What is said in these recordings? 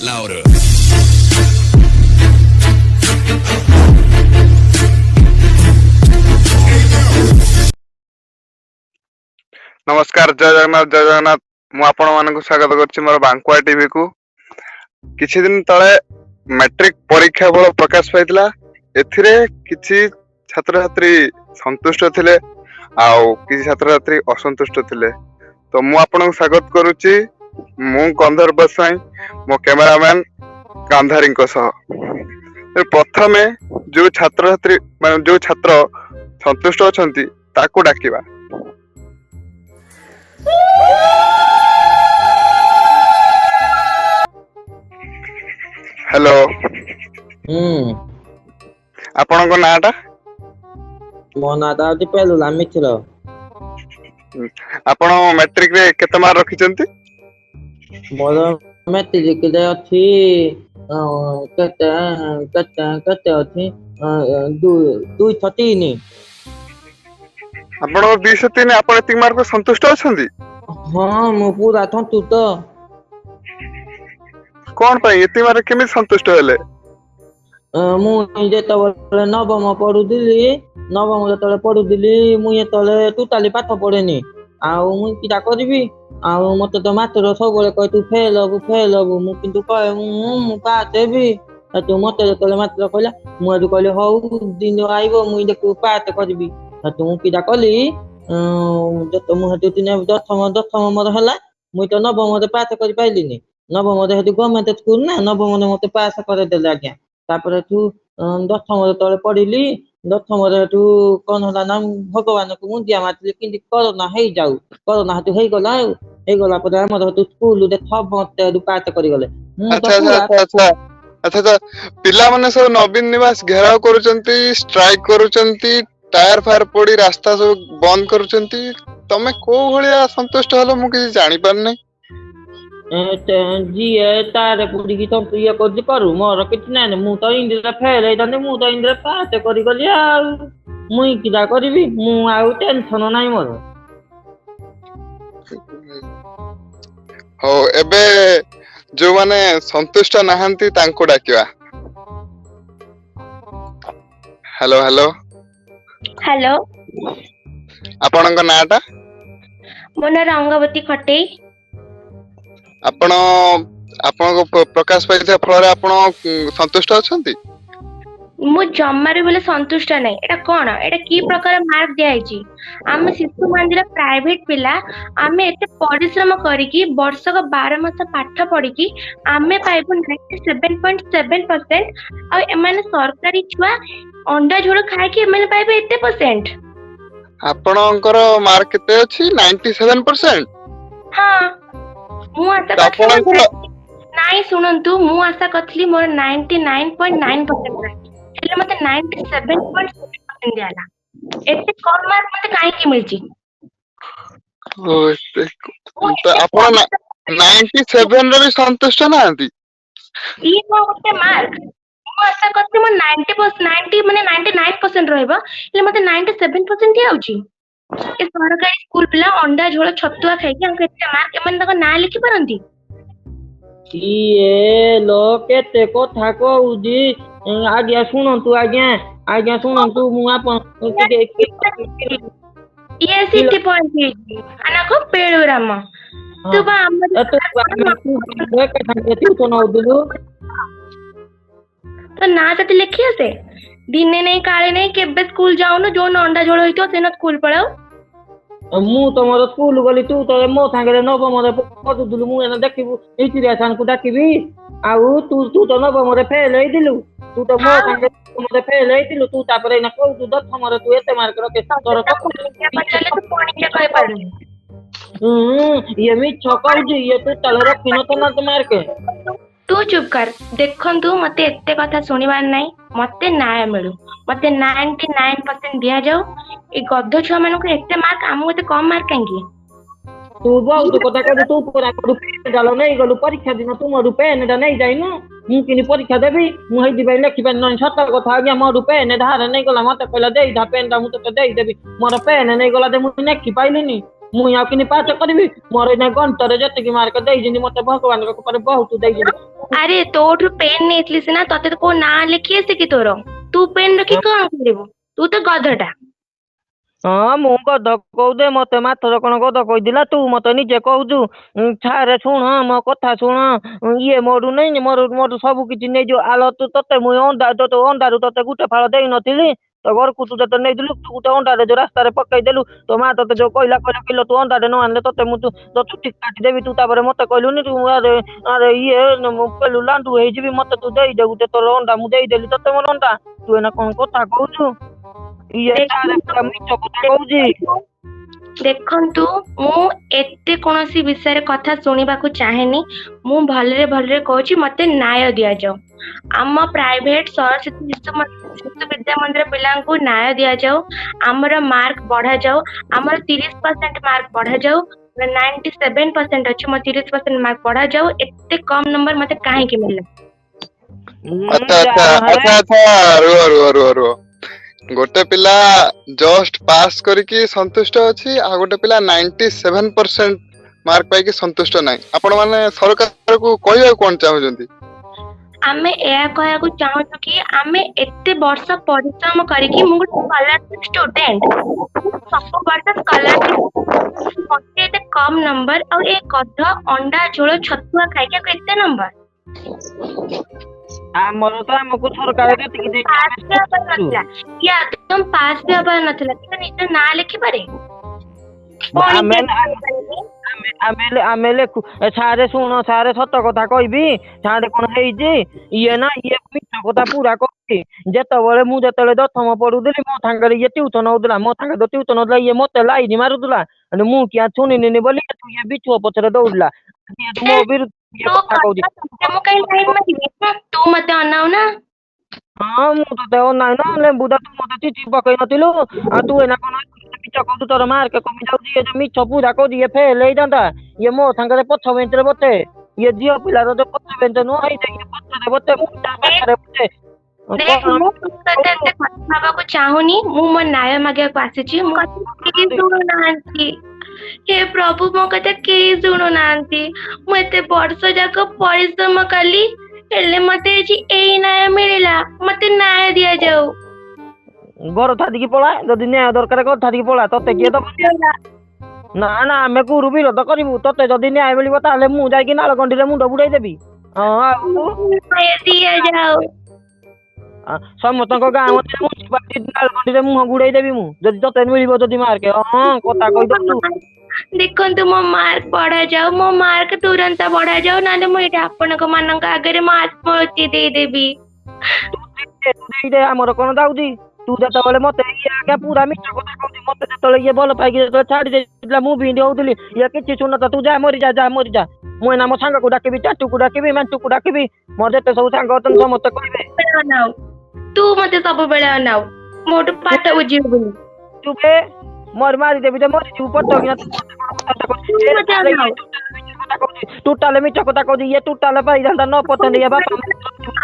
Louder. नमस्कार जय जगन्नाथ मु आपण मानक स्वागत करछि मोर बांकुआ टीवी को। किछि दिन तळे मैट्रिक परीक्षा फल प्रकाश पाइतिला। एथिरे किछि छात्र छात्री संतुष्ट थिले आउ किछि छात्र छात्री असंतुष्ट थिले। तो मु आपण स्वागत करूछि मु गंधर्व साई मो कैमरामैन गांधारी सह। प्रथमे जो छात्र छात्री माने जो छात्र संतुष्ट अछंती ताको डाकिबा। हेलो आपन को नाटा मो नाटा होती पेलुला मिथिल। आपण मैट्रिक रे केते मार्क रखिचंती? मोर मैट्रिक रे अछि केते केते केते अछि 203। आपण 203 आपण एति मार्क संतुष्ट अछंती? हां मो पूरा संतुष्ट। कोन पई एति मार्क केमि संतुष्ट हेले? मु जेतबले नवम पढुदिली मु एतले टोटाली पाठ पढेनी आउ मु किटा करबी आउ मते तो मास्टर सब बोले कह तू फेल हबु मु किंतु कहे मु पास हेबी। तो मते जेतले मास्टर कहला मु आजु कहले हौ दिन आइबो मु देखु पास करबी। तो मु किटा कली जत मु हेतु दिन दशम मोर हला मु तो नवम रे पास करि पाइलिनी। नवम रे हेतु गवर्नमेंट स्कूल ना नवम रे मते पास करे देले आज्ञा। तापर तू दशम रे तळे पढिली दशम रे तू कोन होला नाम भगवान को मुंडिया मारली किंतु कोरोना हेइ जाऊ कोरोना हेतु हेइ गला पर हमर हेतु स्कूल दे सब मते पास करि गले। अच्छा पिला माने सब नवीन निवास घेराव करूचंती स्ट्राइक करूचंती टायर फायर पड़ी रास्ता सब बंद करूचंती तमे को भलिया संतुष्ट हलो मु कि जानि पार नै। जी तार पुड़ी की तो ये करू मोर किछ नै मु तो इंद्र फेल हेताने मु तो इंद्र पास करि गली आ मुई किदा करबी मु आउ टेंशन नै मोर। हो एबे जो माने संतुष्ट नाहंती तांको डाकिवा। हेलो हेलो हेलो आपनक नाटा? मो ना रंगवती खटे। आपण आपनको प्रकाश पाइथिया फल रे आपण संतुष्ट अछंती? मु जम्मारे बोले संतुष्ट नै। एटा कोन एटा की प्रकार मार्क दियाइची? हम शिशु मंदिर प्राइवेट पिला आमे एते परिश्रम करिकी वर्षक 12 मास पाठ पढिकी आमे पाइबो 97.7% आ एमाने सरकारी छुआ अंडा झोल खाइ के एमाने पाइबो 80%। आपणकर मार्क केते अछि 97%? हां मु आशा करथि नाइ सुनंतु मु आशा करथि मोर 99.9% हेले मते 97.7% दियाला। एते कम मार्क मते काहे की मिलची? तो आपण 97 रे भी संतुष्ट नाहंती? ई को होते मार्क मु आशा करथि मो 90 माने 99% रहबो हेले मते 97% दियाउची। ए सरकारी स्कूल पिला अंडा झोल छतुआ खाइ के हम केते मार्क एमन तक ना लिखि परंती। ए लो केते कथा कहूजी आज्ञा आज्ञा सुनंतु मु आपन ये सिटी पॉइंट आना को पेड़ुराम तू बा तो ना जति लिखि आसे दिने नै काले नै केबे स्कूल जाउनो जो अंडा झोल होइतो सेन स्कूल पळाओ। मु तो मोर स्कूल गली तू तो मो संगे नवम रे पढुदुलु मु एना देखिबु इतिरा सान को डाकिबी आउ तू तो नवम रे फेल हेदिलु तू तो मो संगे मते फेल हेदिलु तू तापरे ना कहू तू दशम रे तू एते मार्क रखे तोर पचाले तो पणिके कहि पारनी। ये मिछ कहूजी ये तू तले रखिनो तो ना मार्क। तू चुप कर देखंतु मते एते कथा सुनिबार नै मते न्याय मिलु मते 99% दिया जाऊ। ए गद्ध छुआ मानको एते मार्क आमु एते कम मार्क कांगी? तू बहुत कथा कहू तू पूरा पेन डालो नै गलु परीक्षा दिन तू मोर पेन डा नै जाइनु मु किनि परीक्षा देबी मु हेदि भाई लेखि पेन नै सत कथा आज्ञा मोर पेन धार नै गला मते कहला देई धा पेन दा मु तो देई देबी मोर पेन नै गला दे मु लेखि पाइलिनी मु या किनि पास करबी मोर नै घंटा रे जति की मार्क देई जिनि मते भगवान को पर बहुत देई जिनि अरे तोठू पेन नहीं सिना तते तो को ना लिखी आसे कि तोर तू पेन रखी कौन करिबु तू तो गधटा ହଁ ମୁଁ ଗଧ କହୁଦେ ମତେ ମାଥର କଣ ଗଧ କହିଥିଲା ତୁ ମତେ ନିଜେ କହୁଛୁ ଛାରେ ଶୁଣ ମୋ କଥା ଶୁଣ ଇଏ ମୋଠୁ ନେଇନି ମୋଠୁ ସବୁ କିଛି ନେଇଯିବ ଆଲୋ ତତେ ମୁଁ ଅଣ୍ଡାରୁ ତତେ ଗୋଟେ ଫାଳ ଦେଇନଥିଲି ତ ଘରକୁ ତୁ ଯେତେ ନେଇଥିଲୁ ତୁ ଗୋଟେ ଅଣ୍ଡାରେ ଯୋଉ ରାସ୍ତାରେ ପକେଇଦେଲୁ ତୋ ମା ତତେ ଯୋଉ କହିଲା କିଲୋ ତୁ ଅଣ୍ଡାରେ ନ ଆଣିଲେ ତତେ ମୁଁ ତୋ ଚୁଟି କାଟିଦେବି ତୁ ତାପରେ ମତେ କହିଲୁନି ତୁ ଆରେ ଆରେ ଇଏ ମୁଁ କହିଲୁ ଲାଣ୍ଡୁ ହେଇଯିବି ମତେ ତୁ ଦେଇଦେ ଗୋଟେ ତୋର ଅଣ୍ଡା ମୁଁ ଦେଇଦେଲି ତତେ ମୋର ଅଣ୍ଡା ତୁ ଏଇନା କଣ କଥା କହୁଛୁ ଇଏ ତାରେ ପୁରା ମିଛ କଥା କହୁଛି। ଦେଖନ୍ତୁ ମୁଁ ଏତେ କୌଣସି ବିଷୟରେ କଥା ଶୁଣିବାକୁ ଚାହେଁନି ମୁଁ ଭଲରେ ଭଲରେ କହୁଛି ମତେ ନ୍ୟାୟ ଦିଆଯାଉ ଆମ ପ୍ରାଇଭେଟ ସରସ୍ୱତୀ ଶିଶୁ ବିଦ୍ୟା ମନ୍ଦିର ପିଲାଙ୍କୁ ନ୍ୟାୟ ଦିଆଯାଉ ଆମର ମାର୍କ ବଢାଯାଉ ଆମର 30% ମାର୍କ ବଢାଯାଉ 97% ଅଛି ମୋ 30% ମାର୍କ ବଢାଯାଉ ଏତେ କମ ନମ୍ବର ମତେ କାହିଁକି ମିଳିଲା ଆଚ୍ଛା ଆଚ୍ଛା ଯାହାହେଲେ ଆଚ୍ଛା ଆଚ୍ଛା ରୁହ ଗୋଟେ ପିଲା ଜଷ୍ଟ ପାସ୍ କରିକି ସନ୍ତୁଷ୍ଟ ଅଛି ଆଉ ଗୋଟେ ପିଲା 97% ମାର୍କ ପାଇକି ସନ୍ତୁଷ୍ଟ ନାହିଁ ଆପଣ ମାନେ ସରକାରକୁ କହିବାକୁ କଣ ଚାହୁଁଛନ୍ତି? ଆମେ ଏହା କହିବାକୁ ଚାହୁଁଛୁ କି ଆମେ ଏତେ ବର୍ଷ ପରିଶ୍ରମ କରିକି ମୁଁ ଗୋଟେ ସ୍କଲାରସିପ ଷ୍ଟୁଡେଣ୍ଟ ସବୁ ବର୍ଷ ସ୍କଲାରସିପ ମତେ ଏତେ କମ ନମ୍ବର ଆଉ ଏ ଗଧ ଅଣ୍ଡା ଝୋଳ ଛତୁଆ ଖାଇକି ଆଉ ଏତେ ନମ୍ବର ଆମର ତ ଆମକୁ ସରକାର ଯେତିକି ଦେଇଛି ଆମେ ପାସ୍ ବି ହବାର ଖୁସି। ନଥିଲା ଇଏ ଆଦମ ପାସ୍ ବି ହବାର ନଥିଲା କିନ୍ତୁ ନିଜ ନାଁ ଲେଖିପାରେ ଆମେ ଆମେ ଲେଖୁ ସାରେ ଶୁଣ ସାରେ ସତ କଥା କହିବି ସାରେ କଣ ହେଇଛି ଇଏ ମିଛ କଥା ପୁରା କହୁଛି ଯେତେବେଳେ ଦଶମ ପଢୁଥିଲି ମୋ ସାଙ୍ଗରେ ଇଏ ଟ୍ୟୁସନ ହଉଥିଲା ମୋ ସାଙ୍ଗରେ ତ ଟ୍ୟୁସନ ହଉଥିଲା ଇଏ ମତେ ଲାଇନ ମାରୁଥିଲା ମୁଁ କିଆ ଶୁଣିଲିନି ବୋଲି ଇଏ ବିଛୁଅ ପଛରେ ଦୌଡିଲା ମୋ ବିରୁଦ୍ଧ ଇଏ ତୁ କଥା କହୁଛି ମୁଁ କାହିଁ ଲାଇନ ମାରିବି ତୁ ମତେ ଅନାଉ ନା ହଁ ମୁଁ ତତେ ଅନାଇ ନା ଲେମ୍ବୁ ତୁ ମତେ ଚିଠି ପକେଇ ନଥିଲୁ ଆଉ ତୁ ଏଇନା କଣ ମିଛ କହୁଛୁ ତୋର ମାର୍କ କମି ଯାଉଛି ଇଏ ଯୋଉ ମିଛ ପୁରା କହୁଛି ଇଏ ଫେଲ ହେଇଥାନ୍ତା ଇଏ ମୋ ସାଙ୍ଗରେ ପଛ ବେଞ୍ଚରେ ବସେ ଇଏ ଝିଅ ପିଲାର ଯୋଉ ପଛ ବେଞ୍ଚ ନୁହଁ ହେଇছে ଇଏ ପଛରେ ବସେ ମୁଁ ତା ପାଖରେ ବସେ ଦେଖ ମୁଁ ତୋ ସହିତ ଏତେ କଥା ହବାକୁ ଚାହୁଁନି ମୁଁ ମୋ ନ୍ୟାୟ ମାଗିବାକୁ ଆସିଛି ମୋ କଥା କେହି ଶୁଣୁନାହାନ୍ତି ହେ ପ୍ରଭୁ ମୋ କଥା କେହି ଶୁଣୁନାହାନ୍ତି ମୁଁ ଏତେ ବର୍ଷ ଯାକ ପରିଶ୍ରମ କଲି ହେଲେ ମତେ ଆଜି ଏଇ ନ୍ୟାୟ ମିଳିଲା ମତେ ନ୍ୟାୟ ଦିଆଯାଉ ଘର ଛାଡିକି ପଳା ଯଦି ନ୍ୟାୟ ଦରକାର ଘର ଛାଡିକି ପଳା ତତେ କିଏ ଦବ ନା ନା ଆମେ ଗୁରୁ ବିରୋଧ କରିବୁ ତତେ ଯଦି ନ୍ୟାୟ ମିଳିବ ତାହେଲେ ମୁଁ ଯାଇକି ନାଳଗଣ୍ଡିରେ ମୁଣ୍ଡ ବୁଡେଇ ଦେବି ହଁ ଆଉ ନ୍ୟାୟ ଦିଆଯାଉ ସମସ୍ତଙ୍କ ଗାଁ ମଝିରେ ନାଳଗଣ୍ଡିରେ ମୁହଁ ବୁଡେଇ ଦେବି ମୁଁ ଯଦି ତତେ ମିଳିବ ଯଦି ମାର୍କ ହଁ କଥା କହିଦଉଛୁ ଦେଖନ୍ତୁ ମୋ ମାର୍କ ବଢାଯାଉ ମୋ ମାର୍କ ତୁରନ୍ତ ବଢାଯାଉ ନହେଲେ ମୁଁ ଏଇଟା ଆପଣଙ୍କ ମାନଙ୍କ ଆଗରେ ମୋ ଆତ୍ମହତ୍ୟା ଦେଇଦେବି ଦେଇଦେ ଆମର କଣ ଯାଉଛି ତୁ ଯେତେବେଳେ ମତେ ଇଏ ଆଜ୍ଞା ପୁରା ମିଛ କଥା କହୁଛି ମତେ ଯେତେବେଳେ ଇଏ ଭଲ ପାଇକି ଯେତେବେଳେ ଛାଡି ଦେଇଥିଲା ମୁଁ ଭିଣ୍ଡି ହଉଥିଲି ଇଏ କିଛି ଶୁଣତା ତୁ ଯା ମରିଯା ମୁଁ ଏନା ମୋ ସାଙ୍ଗକୁ ଡାକିବି ଚାଟୁକୁ ଡାକିବି ମେଣ୍ଟୁକୁ ଡାକିବି ମୋର ଯେତେ ସବୁ ସାଙ୍ଗ ଅଛନ୍ତି ସମସ୍ତେ କହିବେ ଅନାଉ ତୁ ମତେ ସବୁବେଳେ ଅନାଉ ମୋଠୁ ପାଠ ବୁଝିବୁନି ଚୁପେ ମାରିଦେବି ଯେ ମରିଯିବୁ ପଟ କିନା ମତେ ଅନାଉ ଟୁଟାଲେ ମିଛ କଥା କହୁଛି ଇଏ ଟୁଟାଲେ ପାଇଥାନ୍ତା ନ ପଚାରିଲେ ଇଏ ବାପା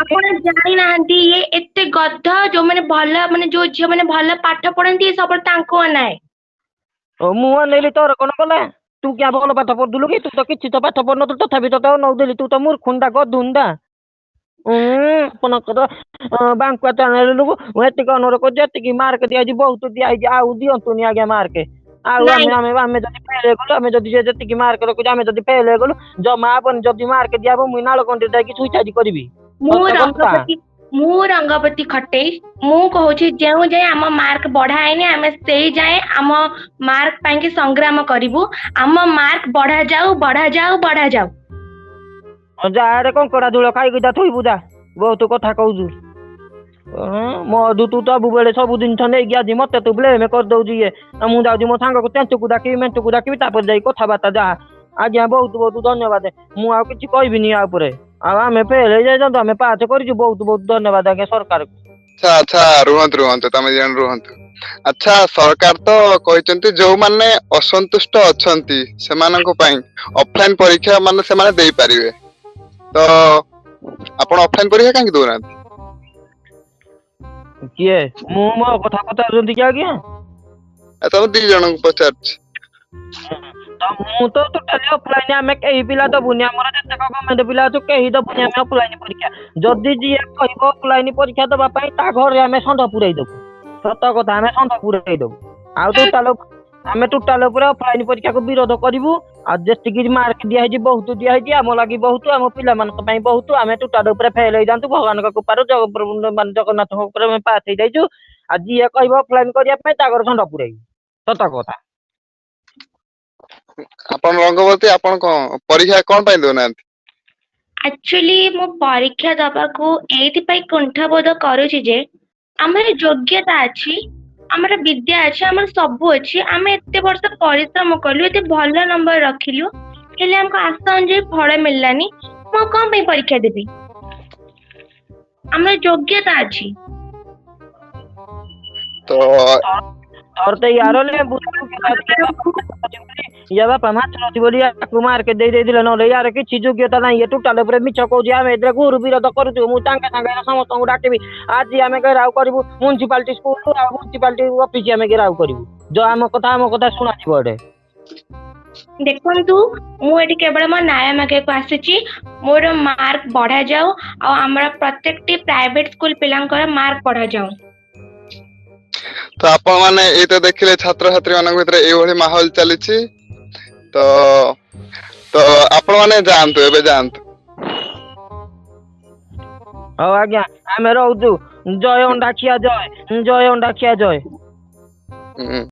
ଆପଣ ଜାଣିନାହାନ୍ତି ଇଏ ଏତେ ଗଧ ଯୋଉମାନେ ଭଲ ମାନେ ଯୋଉ ଝିଅ ମାନେ ଭଲ ପାଠ ପଢନ୍ତି ସବୁବେଳେ ତାଙ୍କୁ ଅନାଏ ମୁଁ ଅନେଇଲି ତୋର କଣ କଲା ତୁ କିଆ ଭଲ ପାଠ ପଢୁଥିଲୁ କି ତୁ ତ କିଛି ତ ପାଠ ପଢୁନଥିଲୁ ତଥାପି ତତେ ଅନଉଥିଲି ତୁ ତ ମୂର୍ଖୁଣ୍ଡା ଗଧୁଣ୍ଡା ଆପଣଙ୍କର ବାଙ୍କୁଆ ଚ୍ୟାନେଲ ମୁଁ ଏତିକି ଅନୁରୋଧ କରୁଛି ଏତିକି ମାର୍କ ଦିଆଯାଇଛି ବହୁତ ଦିଆଯାଇଛି ଆଉ ଦିଅନ୍ତୁନି ଆଜ୍ଞା ମାର୍କ ଆଉ ନାଇଁ ଆମେ ଯଦି ଫେଲ ହେଇଗଲୁ ଆମେ ଯଦି ଯେତିକି ମାର୍କ ରଖୁଛୁ ଆମେ ଯଦି ଫେଲ ହେଇଗଲୁ ଜମା ହବନି ଯଦି ମାର୍କ ଦିଆହବ ମୁଁ ନାଳକଣ୍ଡିରେ ଯାଇକି ସୁଇସାଇଡ କରିବି ମୁଁ ରଙ୍ଗବତୀ ଖଟେଇ ମୁଁ କହୁଛି ଯେଉଁ ଯାଏ ଆମ ମାର୍କ ବଢା ହେଇନି ଆମେ ସେଇ ଯାଏ ଆମ ମାର୍କ ପାଇଁକି ସଂଗ୍ରାମ କରିବୁ ଆମ ମାର୍କ ବଢାଯାଉ ଯାରେ କଙ୍କଡା ଧୂଳ ଖାଇକି ଯା ଥୋଇବୁ ଯା ବହୁତ କଥା କହୁଛୁ ମଧୁ ତୁ ସବୁବେଳେ ସବୁ ଜିନିଷ ନେଇକି ଆଜି ମତେ ତୁ ବ୍ଲେମ କରିଦଉଛି ଇଏ ମୁଁ ଯାଉଛି ମୋ ସାଙ୍ଗକୁ ତେଣ୍ଟୁକୁ ଡାକିବି ମେଣ୍ଟୁକୁ ଡାକିବି ତାପରେ ଯାଇ କଥାବାର୍ତ୍ତା ଯାହା ଆଜ୍ଞା ବହୁତ ବହୁତ ଧନ୍ୟବାଦ ମୁଁ ଆଉ କିଛି କହିବିନି ୟା ଉପରେ ଆଉ ଆମେ ଫେଲ ହେଇଯାଇଛନ୍ତି ଆମେ ପାସ କରିଛୁ ବହୁତ ବହୁତ ଧନ୍ୟବାଦ ଆଜ୍ଞା ସରକାରକୁ ଆଚ୍ଛା ରୁହନ୍ତୁ ତମେ ଜଣ ରୁହନ୍ତୁ ଆଚ୍ଛା ସରକାର ତ କହିଛନ୍ତି ଯୋଉମାନେ ଅସନ୍ତୁଷ୍ଟ ଅଛନ୍ତି ସେମାନଙ୍କ ପାଇଁ ଅଫଲାଇନ ପରୀକ୍ଷା ମାନେ ସେମାନେ ଦେଇପାରିବେ ତ ଆପଣ ଅଫଲାଇନ ପରୀକ୍ଷା କାହିଁକି ଦଉନାହାନ୍ତି କିଏ ମୁଁ ମୋ କଥା ପଚାରୁଛନ୍ତି କି ଆଜ୍ଞା ତମେ ଦି ଜଣଙ୍କୁ ପଚାରୁଛି ମୁଁ ତ ଟୋଟାଲି ଅଫଲାଇନ ଆମେ କେହି ପିଲା ଦବୁନି ଆମର ଯେତେକ ଗଭର୍ଣ୍ଣମେଣ୍ଟ ପିଲା ଅଛୁ କେହି ଦବୁନି ଆମେ ଅଫଲାଇନ ପରୀକ୍ଷା ଯଦି ଯିଏ କହିବ ଅଫଲାଇନ ପରୀକ୍ଷା ଦବା ପାଇଁ ତା ଘରେ ଆମେ ଷଣ୍ଢ ପୁରେଇ ଦବୁ ସତ କଥା ଆମେ ଷଣ୍ଢ ପୁରେଇ ଦବୁ ଆଉ ଟୋଟାଲ ଉପରେ ଅଫଲାଇନ ପରୀକ୍ଷାକୁ ବିରୋଧ କରିବୁ ଆଉ ଯେତିକି ମାର୍କ ଦିଆହେଇଛି ବହୁତ ଦିଆହେଇଛି ଆମ ଲାଗି ବହୁତ ଆମ ପିଲାମାନଙ୍କ ପାଇଁ ବହୁତ ଆମେ ଟୋଟାଲ ଉପରେ ଫେଲ ହେଇଯାଆନ୍ତୁ ଭଗବାନଙ୍କ କୃପାରୁ ଜଗନ୍ନାଥଙ୍କ ଉପରେ ଆମେ ପାସ୍ ହେଇଯାଇଛୁ ଆଉ ଯିଏ କହିବ ଅଫଲାଇନ କରିବା ପାଇଁ ତା ଘରେ ଷଣ୍ଢ ପୁରେଇବୁ ସତ କଥା। ଆପଣ ରଙ୍ଗବତୀ ଆପଣ କଣ ପରୀକ୍ଷା କଣ ପାଇଁ ଦଉନାହାନ୍ତି? ଆକ୍ଚୁଆଲି ମୁଁ ପରୀକ୍ଷା ଦବାକୁ ଏଇଥିପାଇଁ କୁଣ୍ଠାବୋଧ କରୁଛି ଯେ ଆମର ଯୋଗ୍ୟତା ଅଛି ଆମର ବିଦ୍ୟା ଅଛି ଆମର ସବୁ ଅଛି ଆମେ ଏତେ ବର୍ଷ ପରିଶ୍ରମ କଲୁ ଏତେ ଭଲ ନମ୍ବର ରଖିଲୁ ହେଲେ ଆମକୁ ଆଶା ଅନୁଯାୟୀ ଫଳ ମିଳିଲାନି ମୁଁ ଆଉ କଣ ପାଇଁ ପରୀକ୍ଷା ଦେବି ଆମର ଯୋଗ୍ୟତା ଅଛି। ତ ତୋର ତ ୟାର ଇଏ ବାପା ମାଛ ଅଛି ବୋଲି ୟାକୁ ମାର୍କ ଦେଇଥିଲେ ନହେଲେ ୟାର କିଛି ଯୋଗ୍ୟତା ନାହିଁ ଇଏ ଟୋଟାଲ ଉପରେ ମିଛ କହୁଛି ଆମେ ଏଥିରେ ଘୋର ବିରୋଧ କରୁଛୁ ମୁଁ ସାଙ୍ଗେ ସାଙ୍ଗେ ସମସ୍ତଙ୍କୁ ଡାକିବି ଆଜି ଆମେ ଘେରାଉ କରିବୁ ମ୍ୟୁନିସିପାଲିଟି ସ୍କୁଲ ଆଉ ମ୍ୟୁନିସିପାଲିଟି ଅଫିସ ଆମେ ଘେରାଉ କରିବୁ ଯୋଉ ଆମ କଥା ଶୁଣାଯିବ ଏଠି। ଦେଖନ୍ତୁ ମୁଁ ଏଠି କେବଳ ମୋ ନ୍ୟାୟ ମାଗିବାକୁ ଆସିଛି ମୋର ମାର୍କ ବଢାଯାଉ ଆଉ ଆମର ପ୍ରତ୍ୟେକଟି ପ୍ରାଇଭେଟ ସ୍କୁଲ ପିଲାଙ୍କର ମାର୍କ ବଢାଯାଉ। ତ ଆପଣ ମାନେ ଏଇ ତ ଦେଖିଲେ ଛାତ୍ରଛାତ୍ରୀ ମାନଙ୍କ ଭିତରେ ଏଇଭଳି ମାହୋଲ ଚାଲିଛି ତ ତ ଆପଣ ମାନେ ଯାଆନ୍ତୁ ଏବେ ଯାଆନ୍ତୁ। ହଉ ଆଜ୍ଞା ଆମେ ରହୁଛୁ ଜୟ ଅଣ୍ଡାଖିଆ ଜୟ ଅଣ୍ଡାଖିଆ ଜୟ।